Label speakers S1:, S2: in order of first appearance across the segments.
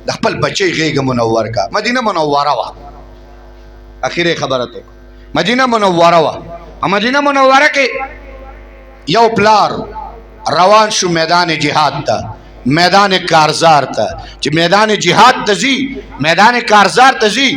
S1: د خپل بچی غیږ منور کا. مدینه منوره وا اخیره خبره ته مدینه منوره وا. مدینه منوره کې یو پلار روان شو میدان جهاد ته، میدان کارزار ته. چې میدان جهاد ته ځي، میدان کارزار ته ځي،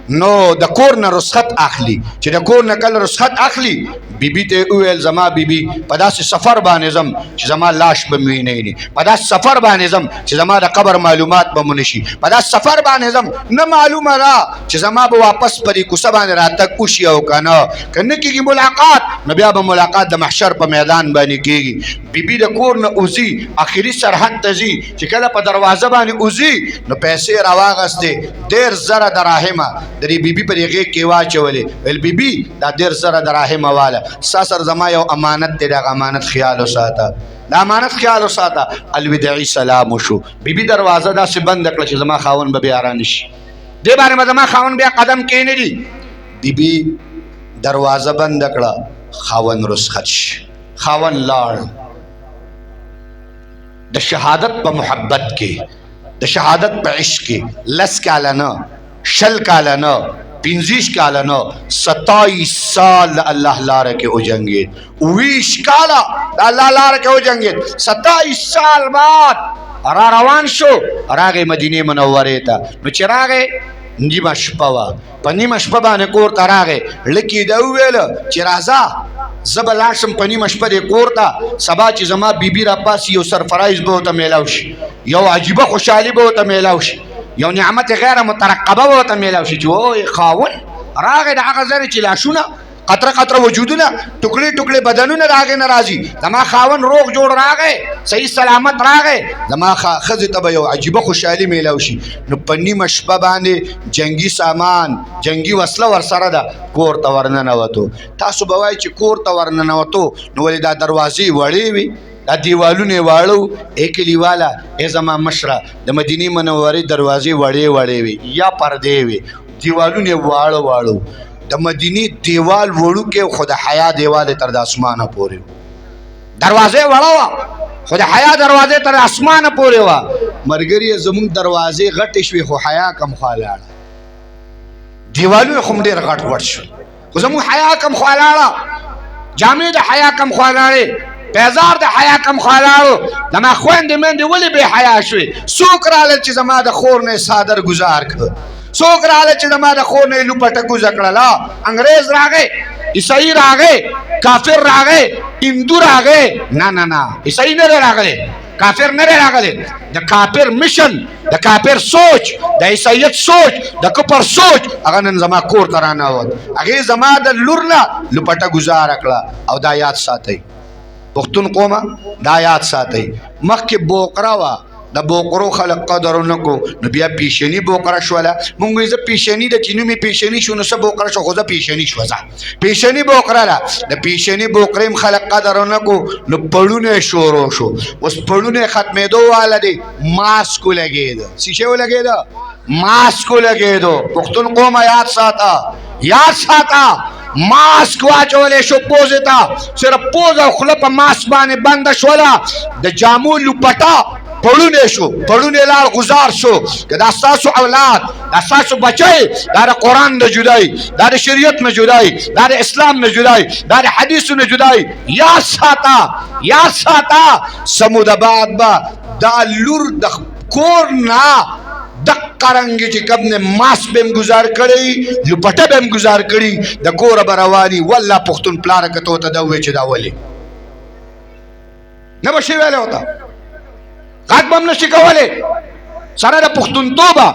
S1: نو د کور نه رخصت اخلي. چې د کور نه کله رخصت اخلي، بیبي ته وویل زما بیبي په داسې سفر باندې ځم چې زما لاش به مې وینئ، په داسې سفر باندې ځم چې زما د قبر معلومات به مو نه شي، په داسې سفر باندې ځم نه معلومه ده چې زما به واپس په دې کوڅه باندې راتګ وشي او که نه. که نه کېږي ملاقات، نو بیا به ملاقات د محشر په میدان باندې کېږي. بیبي د کور نه وځي، آخري سرحد ته ځي. چې کله په دروازه باندې وځي، نو پیسې راواغستې 1,000 دراهمه د دې بیبي په دې غېږ کې واچولې. ویل بیبي دا 1,000 دراهمه واله، ستا سره زما یو امانت دی، دغه امانت خیال وساته، د امانت خیال وساته. الوداعي سلام وشو. بیبي دروازه داسې بنده کړه چې زما خاوند به بیا رانه شي، دې باندې به زما خاوند بیا قدم کېنږدي. بیبي دروازه بنده کړه، خاوند رخصت شي. خاوند لاړ. د شهادت په محبت کې، د شهادت په عشق کې 10 کاله نه، 20 کاله نه، 25 کاله نه، 27 سال الله لاره کې وجنګېد. 20 کاله د الله لاره کې وجنګېد. 27 سال بعد را روان شو، راغی مدینه منورې ته. نو چې راغی نیمه شپه وه، په نیمه شپه باندې کور ته راغی. لکې ده وویله چې راځه زه به لاړ شم په نیمه شپه دې کور ته، سبا چې زما بیبي راپاسي یو سرفرایز به ورته میلاو شي، یو عجیبه خوشحالي به ورته میلاو شي، یو نعمت غیر مترقبه به ورته میلاو شي. چې وای خاوند راغی د هغه ځای چې لاشونه قطره قطره وجودونه، ټوکړې ټوکړې بدنونه د هغې نه راځي. زما خاوند روغ جوړ راغی، صحیح سلامت راغی، زما ښځې ته به یو عجیبه خوشحالي میلاو شي. نو په نیمه شپه باندې جنګي سامان، جنګي وسله ورسره ده، کور ته ورننوتو. تاسو به وایئ چې کور ته ورننوتو، نو ولې دا دروازې وړې وي، دا دیوالونه یې واړه وو؟ ای کلیواله، ای زما مشره، د مدینې منورې دروازې وړې وړې وي یا پردې وي، دیوالونه یې واړه واړه. د مدینې دیوال وړوکی خو د حیا دیوال تر د اسمانه پورې و. دروازې وړه وه خو د حیا دروازې تر اسمانه پورې وه. ملګري زمونږ دروازې غټې شوې خو حیا کم خوا لاړه، دیوالونه خو هم ډېر غټ غټ شول خو زمونږ حیا کم خوا لاړه، جامې د حیا کم خوا لاړې، پیزار د حیا کم خوا لاړو. زما خویندې میندې ولې بې حیا شوې؟ څوک راغلل چې زما د خور نه څادر ګزار کړه؟ څوک راغله چې زما د خور نه یې لوپټه کوزه کړله؟ انګریز راغی، عیسائی راغی، کافر راغی، هندو راغی. نه نه نه، عیسائی نه دی راغلی، کافر نه دی راغلی. د کافر مشن، د کافر سوچ، د عیسایت سوچ، د کفر سوچ هغه نن زما کور ته راننوت. هغې زما د لور نه لوپټه ګزاره کړه. او دا یاد ساتئ پښتون قومه، دا یاد ساتئ، مخکې بوقره وه، د بوقرو خلق قدر نکو، نو بیا پیشنی بوقره شوله. مونږ وایي زه پیشني ده چې نوم یې پیشني شو، نو څه بوقره شو، خو زه پیشني شوه، زه پیشني بوقره ده. د پیشني بوقرې هم خلق قدر نکو، نو پړونه یې شروع شو. اوس پړونه یې ختمېدو واله دی، ماسک ولګېده. څه شی ولګېده؟ ماسک ولګېدو. پښتون قومه یاد ساته، یاد ساته، ماسک واچولی شو پوزې ته، صرف پوز او خوله په ماسک باندې بنده شوله. د جامو لوپټه پړونه شو، پړونه لار گزار شو. که دا ستاسو اولاد، دا ستاسو بچی، دا د قرآن نه جدای، دا د شریعت نه جدای، دا د اسلام نه جدای، دا د حدیثو نه جدای. یاد ساته، یاد ساته، سمود بعد به دا لور د کور نه دقه رنګې چې کوم نه ماسک به هم ګزار کړی، لوپټه به هم ګزار کړي، د کوره به رواني. والله پښتون پلاره که ته ورته دا ووایې چې دا ولې نه به شي ویلی ورته، غږ به هم نشي کولی. سره د پښتونتوبه،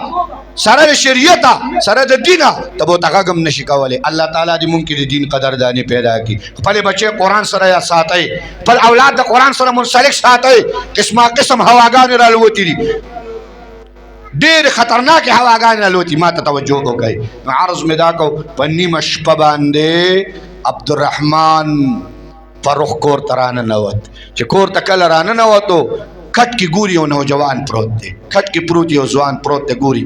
S1: سره د شریعته، سره د دینه، ته به ورته غږ هم نشي کولی. الله تعالی دې مونږ کې د دین قدرداني پیدا کړي. خپلې بچې قرآن سره یا ساتئ، خپل اولاد د قرآن سره منسلک ساتئ. قسمه قسم هواګانې رالوتې دي، ډېرې خطرناکې هواګانې رالوتي. ما ته توجه وکړئ. نو عرض مې دا کو، په نیمه شپه باندې عبدالرحمن فروخ کور ته راننوت. چې کور ته کله راننوتو، کټ کې ګوري یو نوجوان پروت دی، کټ کې پروت یو ځوان پروت دی. ګوري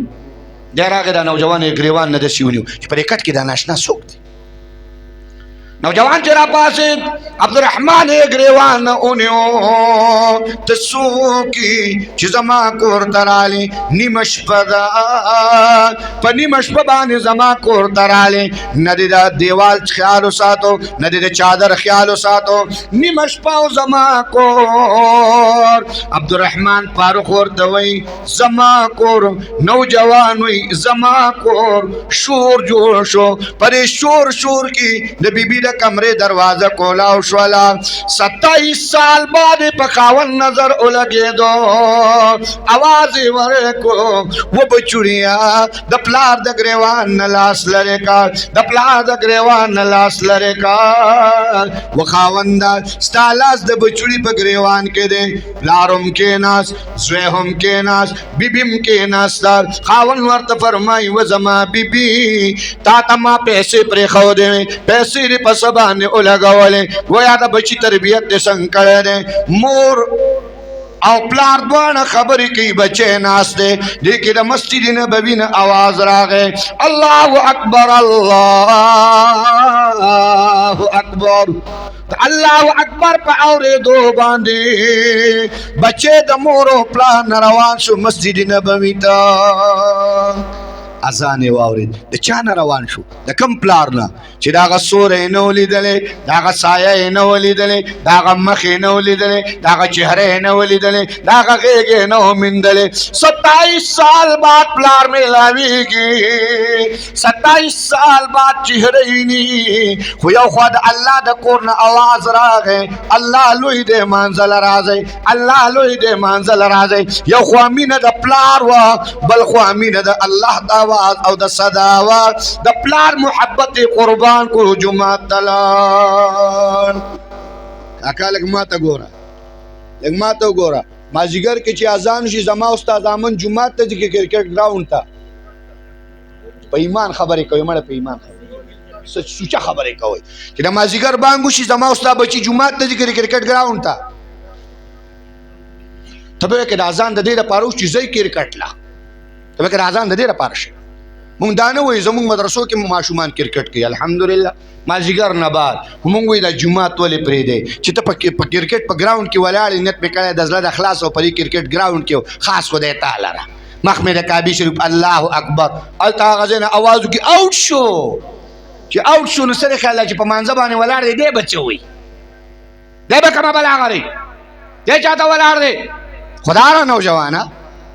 S1: دی راغی، دا نوجوان یې ګریوان نه داسې ونیو چې په دې کټ کې دا ناشنا څوک دی. نوجوان چرا پاسے عبدالرحمن گریوان اونیو تسو کی چزما کور ترالی نیمش پدا پا نیمش پبانی زما کور ترالی ندی دا دیوال خیالو ساتو ندی دا چادر خیالو ساتو نیمش پاو زما کور عبدالرحمن فاروق ورتوی زما کور نوجوانوی زما کور شور جوڑ شو پر شور کی نبی بی دا کمرے دروازہ کولاو شوالا 27 سال بعد پخاون نظر اولگے دو آوازی ورکو وہ بچڑیا دا پلار دا گریوان نلاس لرے کا دا پلار دا گریوان نلاس لرے کا وہ خاون دا ستالاس دا بچڑی پا گریوان کے دے پلارم کے ناس زویہم کے ناس بی بیم کے ناس دا خاون ورط فرمائی وزما بی بی تا ما پیسے پر خو دے پیسے ری پسبانے اولگولے گویا دا بچی تربیت دے سنکڑے دے مور او پلار دوان خبری کی بچے ناس دے دیکھے دا مسجد نبوی نا آواز راگے اللہ اکبر اللہ اکبر اللہ اکبر پا اورے دو باندے بچے دا مورو پلار نروان شو مسجد نبوی تا ازانے واورید دا چانا روان شو دا کم پلارنا چی داغا سورے نولی دلے داغا سایہ نولی دلے داغا مخی نولی دلے داغا چہرے نولی دلے داغا غیگے نو من دلے 27 سال بعد پلار میں لاوی گی 27 سال بعد چہرے نی خویا خواد اللہ دا کورنا آواز راگے اللہ لوی دے منزل رازے اللہ لوی دے منزل رازے یا خوامین دا پلار وا بل خوامین دا اللہ دا او دا صداوا دا پلار محبت قربان کو جمعہ تلان اکا لگ ماتا گورا لگ ماتا گورا مازیگر کے چی آزان شی زما استاد آمن جمعہ تا جی کرکٹ گراؤنڈ تا پا ایمان خبری کوئی مڑا پا ایمان خبری سوچا خبری کوئی کہ دا مازیگر بانگو شی زما استاد بچی جمعہ تا جی کرکٹ گراؤنڈ تا تبا کہ دا آزان دا دیر پاروش چیزای کرکٹ لا تبا کہ دا آزان دا دیر پارش مونږ دا نه وایو زمونږ مدرسو کې ماشومان کرکټ کوي الحمدلله مازدیګر نه بعد مونږ وایو دا جومات ولې پرېږدی چې ته په کرکټ په ګراونډ کې ولاړ نیت مې کړی د زړه د خلاص او په دې کرکټ ګراونډ کې خاص خدای تعالی را مخ مې د کعبې شریف الله اکبر هلته هغه ځای نه اواز وکړي آوټ شو چې آوټ شو نو څه دی خیال چې په مانځه باندې ولاړ دی دی به څه وایي دی به کومه بلا غري دی چاته ولاړ دی خدا را نوجوانه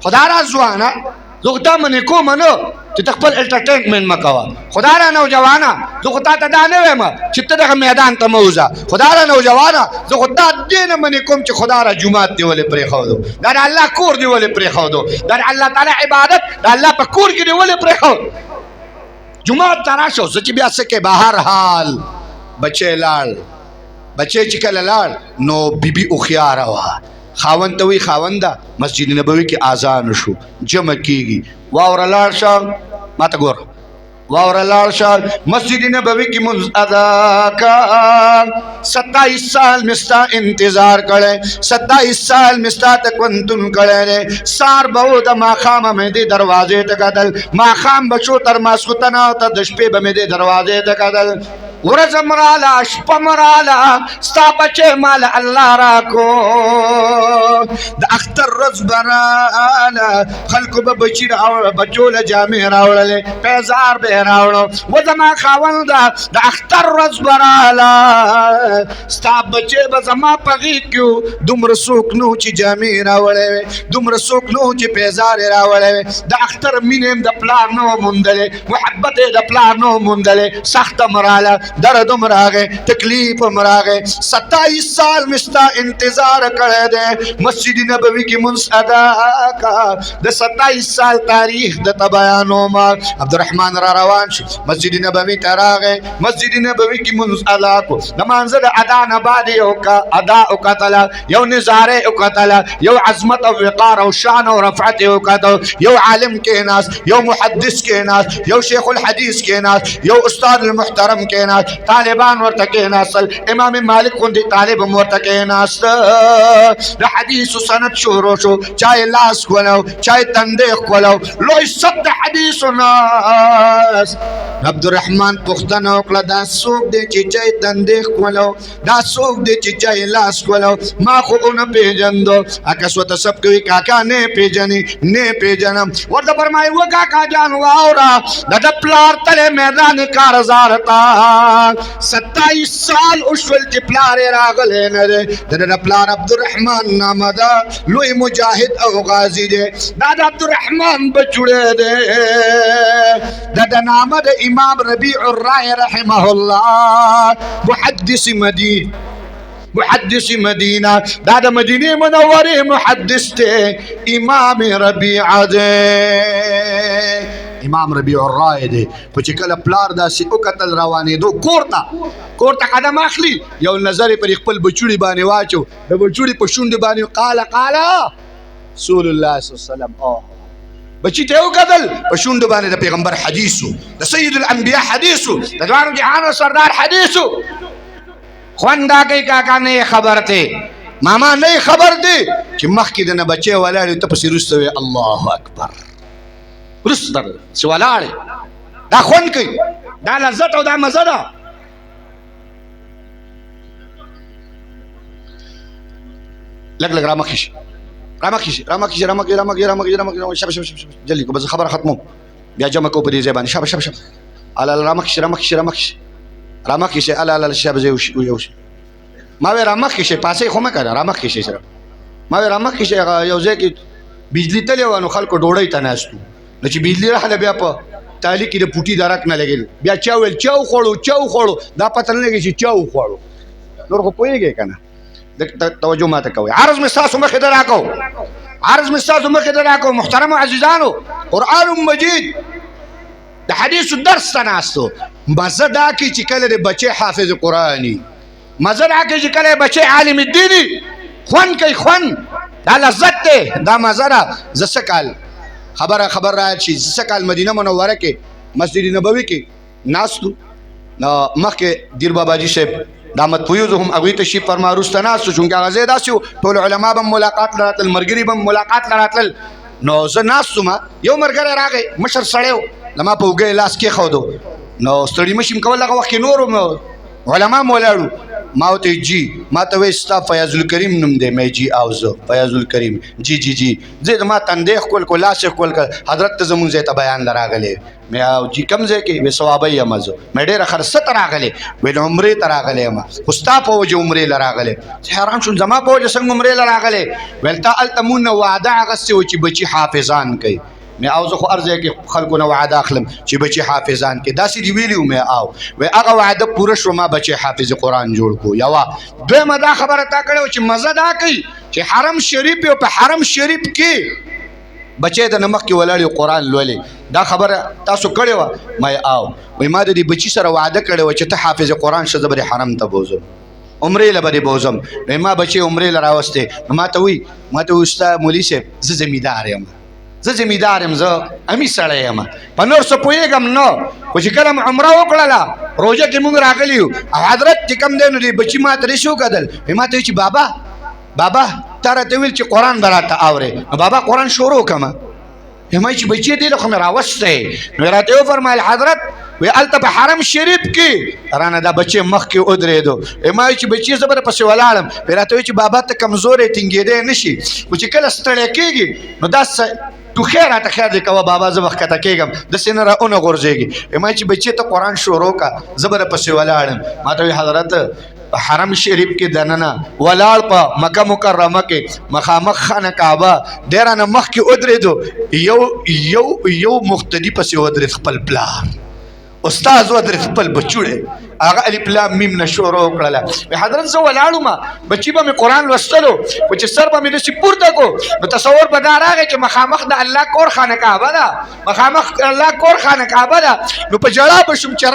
S1: خدا را ځوانه زه تا منې کومه نه چې ته خپل انټرټینمنټ مه کوه خدا را نوجوانه زه خو تا ته دا نه وایم چې ته دغه میدان ته مه وځه خدا را نوجوانه زه خو تا دې نه منې کوم چې خدا را جومات دې ولې پرېښودو دا د الله کور دې ولې پرېښودو دا د الله تعالی عبادت د الله په کور کې دې ولې پرېښود جومات ته راشه زه چې بیا څه کې بهر حال بچی لاړ بچی چې کله لاړ نو بیبي هوښیاره وه خاوند ته وی خاونده مسجد نبوي کې اذان شو جمع کیږي واوره لاړ شه ماته ګور واوره لاړ شه مسجد نبوي کې منځ ادا کا 27 سال مستا انتظار کړي 27 سال مستا تکونتن کړي سار به د ماخام مې د دروازې ته کتل ماخام بچو تر ماسختنه ته د شپې به مې د دروازې ته کتل ورځ مراله شپه مراله ستا بچې مال الله راکو د اختر ورځ به راله خلکو به بچي راوړه بچو له جامې راوړلې پیزار به یې راوړو و زما خاونده د اختر ورځ به راله ستا بچې به زما په غېږ کې دومره څوک نه چې جامې راوړی وې دومره څوک نه چې پیزار یې راوړی وې د اختر مینې هم د پلار نه و موندلې محبت یې د پلار نه و موندلې سخته مراله درد مراغے تکلیف مراغے 27 سال مستا انتظار کرے دے مسجد نبوی کی منس ادا کا دے 27 سال تاریخ دے بیانو ما عبدالرحمن را روان شو مسجد نبوی تراغے مسجد نبوی کی منس ادا کو نمانز دے ادا نبادی اوکا ادا اوکتلا یو نظارے اوکتلا یو عظمت و وقار و شان و رفعت اوکتلا یو عالم کے ناس یو محدث کے ناس یو شیخ الحدیث کے ناس یو استاد المحترم کے ناس کېناست، طالبان ورته کېناستل، امام مالک غوندې طالب هم ورته کېناسته. د حدیثو سند شروع شو، چا یې لاس ښکلو، چا یې تندی ښکلو، لوی سب د حدیثو ناست. عبدالرحمن پوښتنه وکړه دا څوک دی چې چا یې تندی ښکلو، دا څوک دی چې چا یې لاس ښکلو؟ ما خو ونه پېژندو. کس ورته سب کوي کاکا نه یې پېژنې؟ نه یې پېژنم. ورته فرمایي و کاکا جان واوره، د ده پلار تلی میدان کارزار ته 27 سال وشول چې پلار یې راغلی نه دی. د ده د پلار عبدالرحمن نامه ده، لوی مجاهد او غازي دی. دا د عبدالرحمن بچوړی دی. د ده نامه د امام ربیع الرای رحمه الله، محدث مدینه، دا د مدینې منورې محدث دی، امام ربیع دی. امام ربیع الرای دی. په چې کله پلار داسې وکتل روانېدو کور ته قدم اخلي، یو نظر یې پر خپل بچوړي باندې واچو، د بچوړي په شونډې باندې قال رسول الله صلی الله علیه وسلم. بچی ته وکتل، په شونډو باندې د پیغمبر حدیثو، د سید الانبیاء حدیثو، د دوانو جهانو سردار حدیثو. خوندا کوي کاکا نه خبر ته، ماما نه خبر دی چې مخکې د نه بچی ولاړ ته پسې وروسته وی الله اکبر، وروسته چې ولاړ دا خوند کوي، دا لذت او دا مزه ده. لږ لږ رامخې شي، شابه جلدي کو، بس خبره ختمو بیا جمع کو په دې ځای باندې. شابه الا رامخې شي الا شابه زه یو ما وی رامخې شي، پاسې خو مې کړه رامخې شي سره، ما وی رامخې شي یو ځای کې بجلی تلې و، نو خلکو ډوډۍ ته ناستو، نو چې بجلی راغله بیا په تالي کې د پوټي درک نه لګېدل، بیا چا ویل چاو خوړو، دا پته نه لګي چې چاو خوړو. نور خو پوهېږئ که نه؟ توجه ما ته کوئ. عرض مې ستاسو مخې ته راکو محترمو عزیزانو، قرآن مجید د حدیثو درس ته ناستو. مزه دا کوي چې کله د بچی حافظ قرآني، مزه دا کوي چې کله بچی عالم الدیني، خوند کوي، خوند دا لذت دی، دا مزه ده. زه څه کال خبر راید شي، زه څه کال مدینه منوره کې مسجد نبوي کې ناستو، مخکې دیر باباجي صاحب دامت پویوز هم هغوی تشریف فرما وروسته ناستو، چونکې هغه ځای داسې و ټول علما به ملاقات لراتل، ملګري به ملاقات لراتل. نو زه ناستو، ما یو ملګری راغی، مشر سړی و، زما په اوږه یې لاس کېښودو، نو ستړي مشي م کول. هغه وخت کې نور علما م ولاړو، ما ورته جی، ما ته وایي ستا فیاض الکریم نوم دی؟ مې جی او زه فیاض الکریم، جی زه ما تندی ښکل کو، لاس یې ښکل کړ، حضرت ته زمونږ ځای ته بیان له راغلی. مې او جی کوم ځای کې؟ وایي ثوابی یم زه. مې ډېره خرڅه ته راغلی؟ وایي عمرې ته راغلی یم. خو ستا په وجه عمرې له راغلی. زه حیران شوم، زما په وجه څنګه عمرې له راغلی؟ ویل تا هلته مونږ نه وعده اخیستې وه چې بچي حافظان کوي. مې او زه خو هر ځای کې خلکو نه وعده اخلم چې بچي حافظان کې، داسې دې ویلي وو. مې او وایي هغه وعده پوره شوه، ما بچي حافظ قرآن جوړ کړو. یوه دویمه دا خبره تا کړې وه چې مزه دا کوي چې حرم شریف یو، په حرم شریف کې بچی د نه مخکې ولاړ قرآن لولي. دا خبره تاسو کړې وه؟ مې او وایي ما د دې بچي سره وعده کړې وه چې ته حافظ قرآن شه، زه به حرم ته بوزم، عمرې له به دې بوزم. وایي ما بچی عمرې له راوستې، نو ما ته وایي ستا مولي صاحب زه زمیندار یم، زه امي سړی یم، په نور څه پوهېږم نه. خو چې کله م عمره وکړله، روژه کې مونږ راغلي یو، او حضرت چې کوم دی نو دی بچي ما ته رسې وکتل، ما ته وایي چې بابا تا راته ویل چې قرآن به راته اورې، نو بابا قرآن شروع کړمه. ما چې بچی دی خو مې راوستی، نو راته وفرمایل حضرت وایي هلته په حرم شریف کې رانه دا بچی مخکې ودرېدو. ما وایي چې بچي زه به درپسې ولاړم. راته وایي چې بابا ته کمزوری ټینګېدی نه شي، خو چې کله ستړی کېږي نو دا ټوخی راته خیر دی کوه بابا، زه به ښکته کېږم، داسې نه راونه غورځېږي. ما چې بچي ته قرآن شروع که، زه به درپسې ولاړم. ما ته وایي حضرت حرم شریف کې دننه ولاړ په مکه مکرمه کې مخامخ خانه کعبه دی رانه مخکې ودرېدو، یو مقتدي پسې ودرېد، خپل پلار استاد ودرېد، خپل بچوړی هغه الف لام میم نه شروع کړله. حضرت زه ولاړم، بچي به مې قرآن لوستلو، خو چې سر به مې داسې پورته کو، نو تصور به دا راغی چې مخامخ د الله کور خانه کعبه ده، نو په ژړا به شوم چې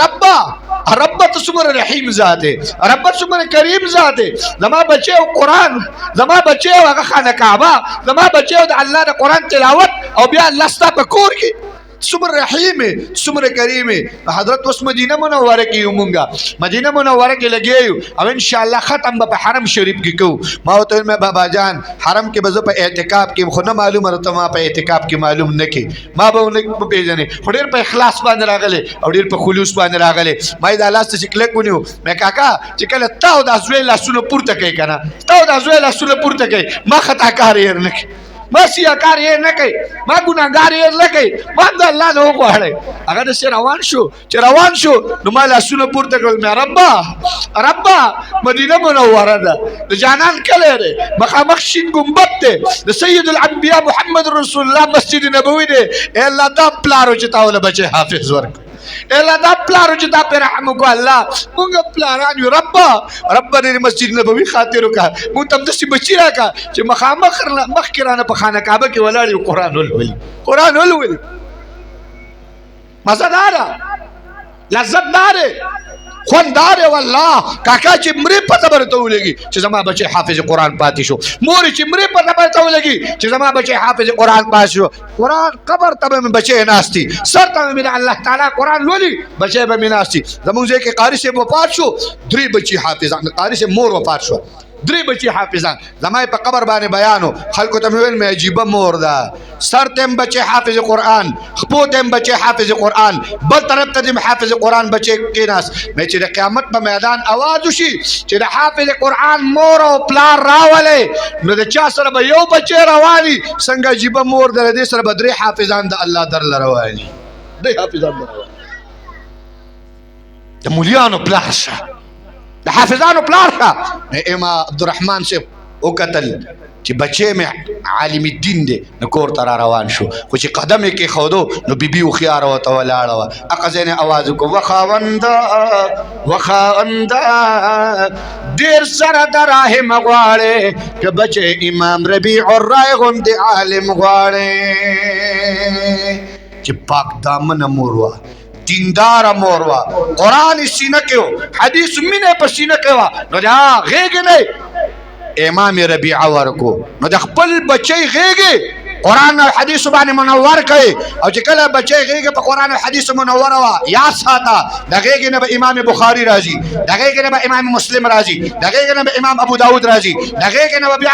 S1: رب ته څومره رحیم ذات دی، رب څومره کریم ذات دی، زما بچی او قرآن، زما بچی او هغه خانه کعبه، زما بچی او د الله د قرآن تلاوت، او بیا الله ستا په کور کې څومره رحیمه څومره کریمه. حضرت اوس مدینه منوره کې یو مونږه مدینه منوره کې لګیو او ان شاء الله ختم به په حرم شریف کې کوو. ما ورته ویل بابا جان حرم کې به زه په اعتکاف کې خو نه معلومه راته ما په اعتکاف کې معلوم نه کې ما به نه پېژنې خو ډېر په اخلاص باندې راغلی او ډېر په خلوص باندې راغلی. ما یې دا لاس ته چې کلک ونیو مې کاکا چې کله تا او دا زوی لاسونه پورته کوي که نه تا او دا زوی لاسونه پورته کوي ما خطا کار یې نه کوي ما سیاکار یې نه کوي ما ګناهګار یې نه کوي ما د الله نه وغواړئ. هغه داسې روان شو چې روان شو نو ما لاسونه پورته کړل مې ربه مدینه منوره ده د جانان کلی دی مخامخ شین ګمبد دی د سید الانبیا محمد رسول الله مسجد نبوي دی. ای الله دا پلارو چې تا وله بچی حافظ ورکړ الا دا پلارو چې دا په رحم وکړه الله مونږ پلاران یو رب دې مسجد نبوي خاطر وکړه مونږ ته داسې بچي راکړه چې مخکې رانه په خانه کعبه کې ولاړ یو قرآن ولولي. مزه داره لذت داره خوند داره والله. کاکا چې مرې پته به راته ولګي چې زما بچی حافظ قرآن پاتې شو مورې چې مرې پته به راته ولګي چې زما بچی حافظ قرآن پاتې شو. قرآن قبر ته به مې بچی ناست دي سر ته مې د الله تعالی قرآن لولي بچی به مې ناست دي. زمونږ ځای کې قاري صاحب وفات شو 3 بچي حافظان قاري صاحب مور وفات شو 3 بچي حافظان زما په قبر باندې بیانو خلکو ته مې ویل مې عجیبه مور ده سر ته بچی حافظ قرآن خپو ته بچی حافظ قرآن بل طرف ته دې حافظ قرآن بچی کېناست. مې چې د قیامت په میدان आवाज وشي چې د حافظ قرآن مور او پلار راولې نو د چا سره به یو بچی رواني څنګه عجیبه مور ده دې سره به 3 حافظان د الله درله رواني 3 حافظان د مولیانو پلار شه د حافظانو پلار شه. امام عبدالرحمن صاحب وکتل چې بچی مې عالم الدین دی نو کور ته را روان شو خو چې قدم یې کېښودو نو بیبي هوښیاره ورته ولاړه وه. هغه ځای نه اواز وکړو وخاونده ډېر سره د راهم غواړې که بچی امام ربیع الرای غوندې عالم غواړې. چې پاک دامنه مور وه دیندار مور وا قرآن سینه کې و حدیث مینه په سینه کې وا نو دا غېږې نه امام ربیعه ورکو نو د خپل بچی غېږې قرآن او حدیث باندې منور کوي او چې کله بچی غېږه په قرآن او حدیث منوره وا یا ساته د غېږې نه به امام بخاري راځي د غېږې نه به امام مسلم راځي د غېږې نه به امام ابو داود راځي د غېږې نه به بیا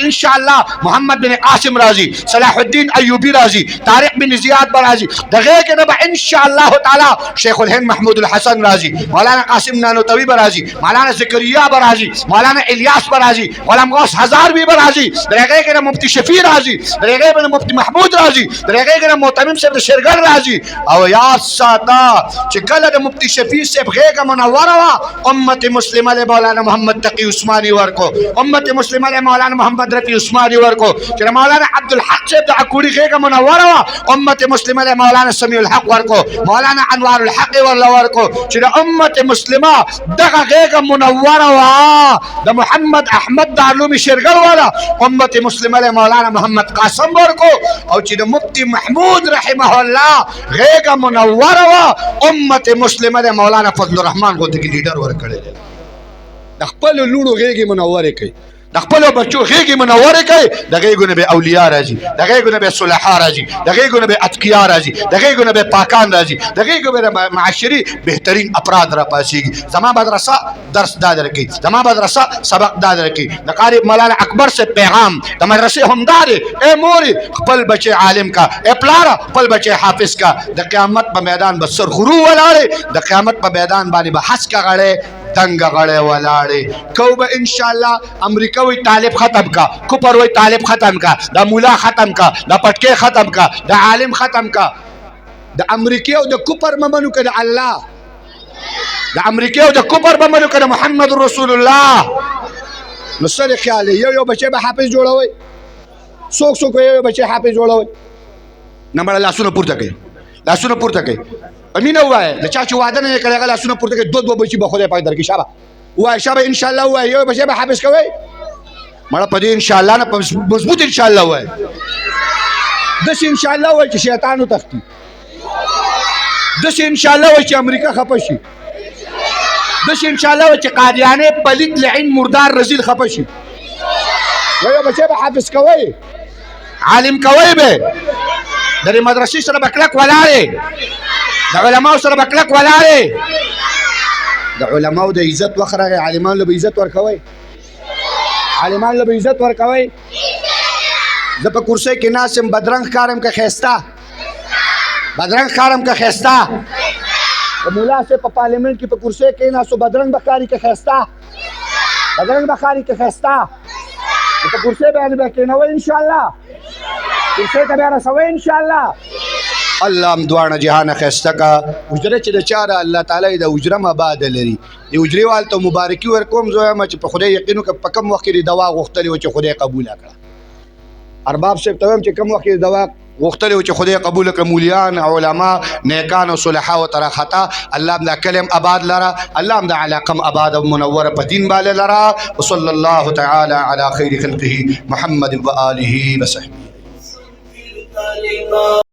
S1: ان شاء الله محمد بن قاسم راځي صلاح الدین ایوبی راځي طارق بن زیاد به راځي د غېږې نه به ان شاء الله تعالی شیخ الهند محمود الحسن راځي مولانا قاسم نانوتوی به راځي مولانا زکریا به راځي مولانا الیاس به راځي مولانا غوث هزاروی به راځي د غېږې نه مفتی شفیع راځي درغه بن مفتی محمود راځي درغه کنه محتمم صاحب شیرګر راځي او یا ساده چې کله د مفتی شفیع صاحب غېږه منوره وا امت مسلمه له مولانا محمد تقی عثماني ورکو امت مسلمه له مولانا محمد رفیع عثماني ورکو چې مولانا عبدالحق صاحب د عکوړي غېږه منوره وا امت مسلمه له مولانا سمیع الحق ورکو مولانا انوار الحق ورکو چې د امت مسلمه دغه غېږه منوره وا د محمد احمد د علوم شیرګر والا امت مسلمه له مولانا محمد قاسم ورکو او چې د مفتی محمود رحمه الله غېږه منوره وا امت مسلمه د مولانا فضل الرحمن غوندې لیډر ورکړی د خپل لوڼو غېږې منورې کوي د خپل بچو غېږې منورې کوي د غېږو نه به اولیاء راځي د غېږو نه به صلحا راځي د غېږو نه به اتقیا راځي د غېږو نه به پاکان راځي د غېږو به معاشري بهترین افراد را پاسېږي. زما مدرسه درس دا درکوي زما مدرسه سبق دا درکوي د قاری مولانا اکبر سے پیغام د مدرسې همدار اے موري خپل بچی عالم کا اے پلاره خپل بچی حافظ کا د قیامت په میدان به سر خرو ولاړې د قیامت په میدان باندې به حس کا غړې دنګ غړې ولاړې کو به ان شاء الله امریکا وی طالب ختم کا کوپر وی طالب ختم کا د مولا ختم کا د پټکې ختم کا د عالم ختم کا د امریکا او د کوپر ممنو کړه الله د امریکا او د کوپر ممنو کړه محمد رسول الله. نو سره خیال یو بچی به حافظ جوړوي څوک یو بچی حافظ جوړوي نمبر لاسونه پورته کوي لاسونه پورته کوي امینه وای د چا چې وعده نه کړی هغه لاسونه پورته کوي 2 بچي به خدای پاک درکړي شابه وای شابه ان شاء الله وای یو بچی به حافظ کوي مړه په دې ان شاء الله نه مضبوط ان شاء الله وای دش ان شاء الله وای چې شیطان وتختی دش ان شاء الله وای چې امریکا خپه شي دش ان شاء الله وای چې قادیانه پلیت لعین مردار رزیل خپه شي یو بچی به حافظ کوي عالم کوي به د مدرسې سره به کلک ولاړې، د علماو سره به کلک ولاړې. د علماو د عزت وخت راغی، عالمانو له به عزت ورکوئ، عالمانو له به عزت ورکوئ. زه په کرسۍ کې ناست یم، بدرنګ ښکارم که ښایسته؟ بدرنګ ښکارم که ښایسته؟ د ملا صاحب په پارلیمنټ کې په کرسۍ کېناستو، بدرنګ به ښکاري که ښایسته؟ بدرنګ به ښکاري که ښایسته؟ په کرسۍ باندې به کېنوئ انشاءالله، کرسۍ ته بیا رسوئ انشاءالله. الله هم دواړه جهانه ښایسته کا. حجره چې د چا ده، الله تعالی د حجره هم آباده لري. د حجرې وال ته مبارکي ورکوم. زه وایم چې په خدای یقین وکړه، په کوم وخت کې د دوا غوښتلې وه چې خدای قبوله کړه. ارباب صاحب ته وایم چې کوم وخت کې د دوا غوښتلې وه چې خدای قبوله کړه، مولیان، علما، نیکان او صلحا ورته راخطا. الله هم دا کلم آباد لره، الله هم دا علاقه هم آباد او منوره په دین باندې لره. وصلی الله تعالی علی خیر خلقه محمد و آله وصحبه.